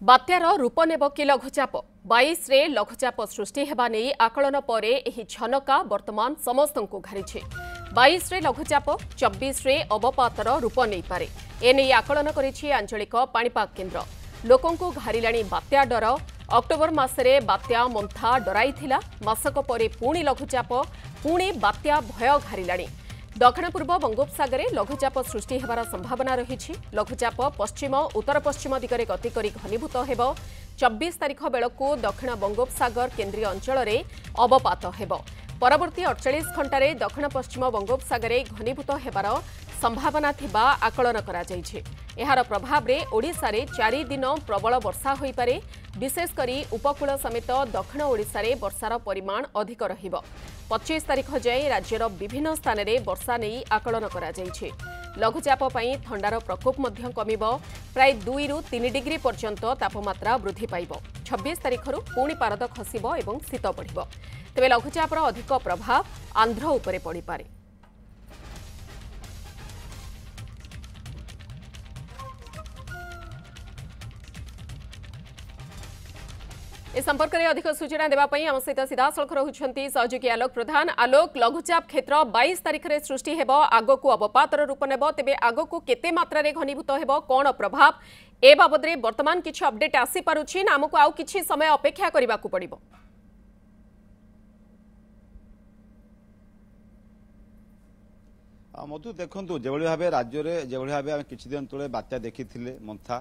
बात्यार रूप नेब कि लघुचाप 22 रे लघुचाप सृष्टि हेबा नै आकलन परे एही झनका वर्तमान समस्तंकु घारिछि। 22 रे लघुचाप 24 रे अवपातर रूप नै पारे एनै आकलन करिछि आंचलिक पाणीपाग केन्द्र। लोकंकु घारिलाणी बात्या डर। अक्टोबर मासरे बात्या मंथा डराइथिला। मासक परे पुणी लघुचाप पुणी बात्या भय घारिलाणी। दक्षिण पूर्व बंगोपसागर लघुचाप सृष्टि हेबार संभावना रही। लघुचाप पश्चिम उत्तर पश्चिम दिगरे गति करी घनीभूत हेब। 24 तारिख बेलकु दक्षिण बंगोपसागर केन्द्रीय अंचल में अवपात हेब। परवर्ती 48 घंटे दक्षिण पश्चिम बंगोपसागर घनीभूत हेबार संभावना थिबा आकलन करा जायछि। एहार प्रभाव रे ओडिशा रे 4 दिन प्रबल वर्षा होई पारे। विशेषकरी उपकूल समेत दक्षिण ओडिशा रे वर्षार परिमाण अधिक रहिब। 25 तारिख जाए राज्यर विभिन्न स्थान में वर्षा नहीं आकलन करा जायछि। लघुचाप पई ठंडार प्रकोप मध्य कमिब। प्राय 2 रु 3 डिग्री पर्यंत तापमात्रा वृद्धि पाइब। 26 तारिखरु पुणी पारद खसिब एवं शीत बढ़िब। तेबे लघुचापर अधिक प्रभाव आंध्र उपरे पड़ी पारे। ए संपर्क में अधिक सूचना देवाई आम सहित सीधा सड़क रहुंट सहयोगी आलोक प्रधान। आलोक, लघुचाप क्षेत्र 22 तारिख में सृष्टि हेब, आगक अवपातर रूप नेब, तेबे आगक केते मात्रा रे घनीभूत हेब, कौन प्रभाव ए बाबद में वर्तमान किछि अपडेट आसी पारुछि ना हमकु आउ किछि समय अपेक्षा करबाकू पड़िबो? मधु देखु जो भाव राज्य में जो भाव आम किछि दिन तले बात्या देखी मंथा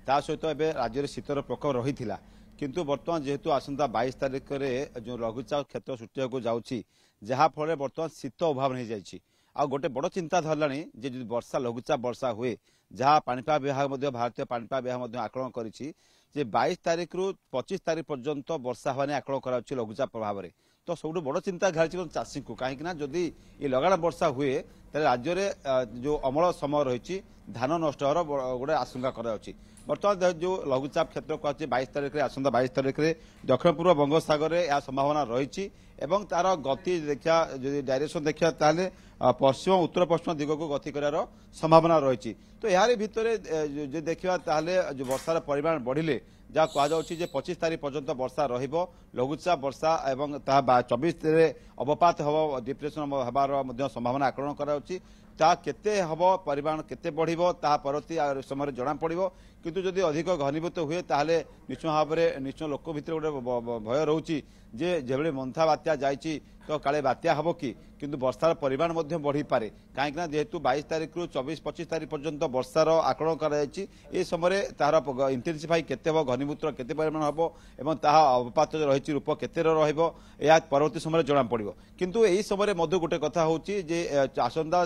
ता सहित एवं राज्य में शीतर प्रकोप रही था। किंतु बर्तमान जेहेतु आसंता 22 तारिख में जो लघुचाप क्षेत्र सृष्टि होगा जाऊँगी जहाँफल बर्तमान शीत अभाव हो जाए। आ गोटे बड़ चिंता धरलानी जे वर्षा लघुचाप वर्षा हुए जहाँ पाणीपाग विभाग भारतीय पाणीपाग विभाग आकलन करिछि जे 22 तारिख रु 25 तारिख पर्यंत वर्षा होने आकलन कर लघुचाप प्रभाव में। तो सब बड़ चिंता घारी चाषी को कहीं जदि ये लगाण वर्षा हुए तो राज्य में जो अमल समय रही धान नष्ट होर गोटे आशंका कर। बर्तमान जो लघुचाप क्षेत्र को 22 तारिख में आसंता 22 तारिख में दक्षिण पूर्व बंगोपसागर में यह संभावना रही एवं तार गति देखा जो डायरेक्शन देखा ताले पश्चिम उत्तर पश्चिम दिग को गति कर संभावना रही। तो यार भितर जो देखा ताले जो वर्षार परिमाण बढ़िले जहाँ कहुच्छी 25 तारिख पर्यंत वर्षा रहिबो। लघुचाप वर्षा एवं 24 अवपात हम डिप्रेशन हबार संभावना आकलन कराउछि। केते हब परिमाण केते बढ़िबो ता परवर्ती समय जना पड़िबो। किंतु जदि अधिक घनीभूत हुए ताहले निश्चय भाव में निश्चय लोक भितर गोटे भय रोची जे जेभली मंथा बात्या जाइछि तो काले बात्या हबो कि किंतु वर्षार परिमाण बढ़ी पारे कहीं जेहेतु 22 तारिख रु 24-25 तारिख पर्यंत वर्षार आकलन कर समय तार इंटेंसिफाई केते हबो घनीभूत केते परिमाण हबो एवं ताहा अवपात रही रूप केते रहिबो या परवर्ती समय जना पड़िबो। किंतु एही समय मधु गोटे कथा होची जे आसंता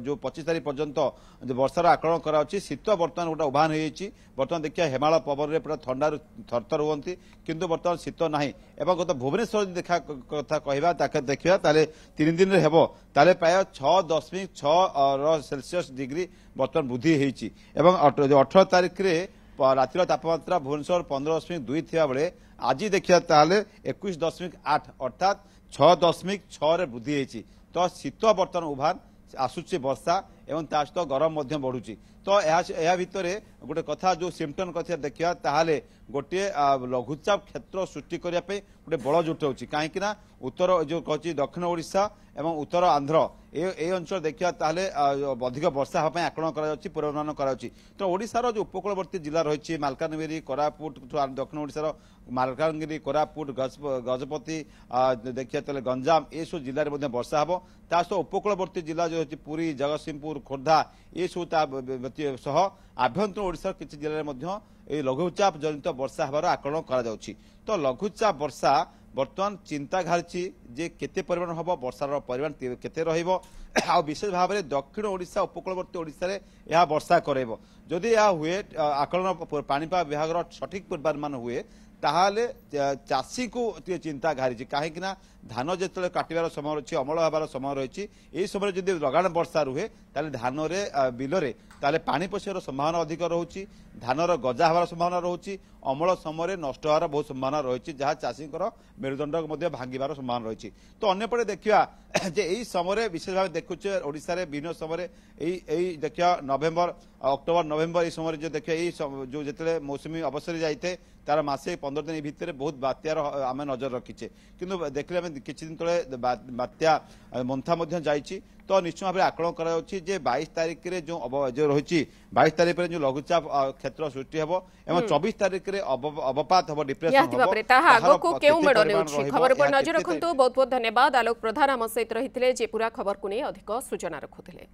जो 25 तारिख पर्यंत जो वर्षार आकलन कराउछि शीत बर्तमान गोटे उभान होइछि। बर्तमान देखिए हिमालय पवन में पूरा ठंडा थरथर हुअंती किंतु बर्तमान शीत नाही। एवं गत भुवनेश्वर देखा कथा कहबा ताके देखिबा ताले 3 दिन रे हेबो ताले प्राय 6.6 सेल्सियस डिग्री बर्तमान वृद्धि होइछि। एवं 18 तारिख रे रातिर तापमात्रा भुवनेश्वर 15.2 थिया बेले आज देखिया ताले 21.8 अर्थात 6.6 रे वृद्धि होइछि। तो शीत बर्तमान उभान आसुची वर्षा एवं ता सहित गरम बढ़ुची। तो यह भितर गोटे कथा जो सिम्पटम कथा देखा ताहले गोटे लघुचाप क्षेत्र सृष्टि करने गोटे बड़ जुटाऊँगी कहीं उत्तर जो कह दक्षिण ओडिशा एवं उत्तर आंध्र ए अंचल देखा ताहले अधिक वर्षा हाँपाई आकलन कर पूर्वानुमान कर। तो ओडिशार जो उपकूलवर्ती जिला रही मालकानगिरी कोरापुट दक्षिण ओडिशार मालकानगिरी कोरापुट गजपति देखिए ताले गंजाम ये सब जिले में वर्षा हम ता सह उपकूलवर्ती जिला जो पुरी जगतसिंहपुर खोर्धा ये सब सह आभ्यंतर ओडिशार किसी जिले में लघुचाप जनित वर्षा हबार आकलन करा। तो लघुचाप वर्षा बर्तमान चिंता घारी जे केते परिमाण हम वर्षार परिमाण केते रहिबो आ विशेष भाव में दक्षिण ओडिशा उपकूलवर्ती ओडिशा रे यह वर्षा करेबो। जदि यह हुए आकलन पाणीपाग विभाग सठिक पूर्वानुमान हुए ताहले चाषी को चिंता घारी कहीं धान जो काटार समय रही अमल हबार समय रही यही समय जब लगाण वर्षा रुहे ताले धान बिलरे ताले पानी पशिबार संभावना अधिक रोचे धानर गजा हबार संभावना रोचे अमल समय नष्ट हबार बहुत संभावना रही जहाँ चाषी मेरुदंड भांगार संभावना रही। तो अन्यपटे देखा जे यही समय विशेष भाव देखुचे ओडिशा रे विभिन्न समय देखिया नवेम्बर अक्टोबर नवेम्बर ये समय जो देखिए जो जिते मौसुमी अवसर जाए तार मसे 15 दिन भितर बहुत बात्यार आम नजर रखीचे किंतु देखले आम किछि दिन तले बात्या मंथा जाइए तो निश्चय भाव आकलन कर 22 तारिख में जो रही 22 तारिख में जो लघुचाप क्षेत्र सृष्टि हम एवं 24 तारिख में अवपात हम डिप्रेशन खबर पर नजर रखु। बहुत बहुत धन्यवाद। आलोक प्रधान आम सहित रही पूरा खबर को नहीं अधिक सूचना रखुले।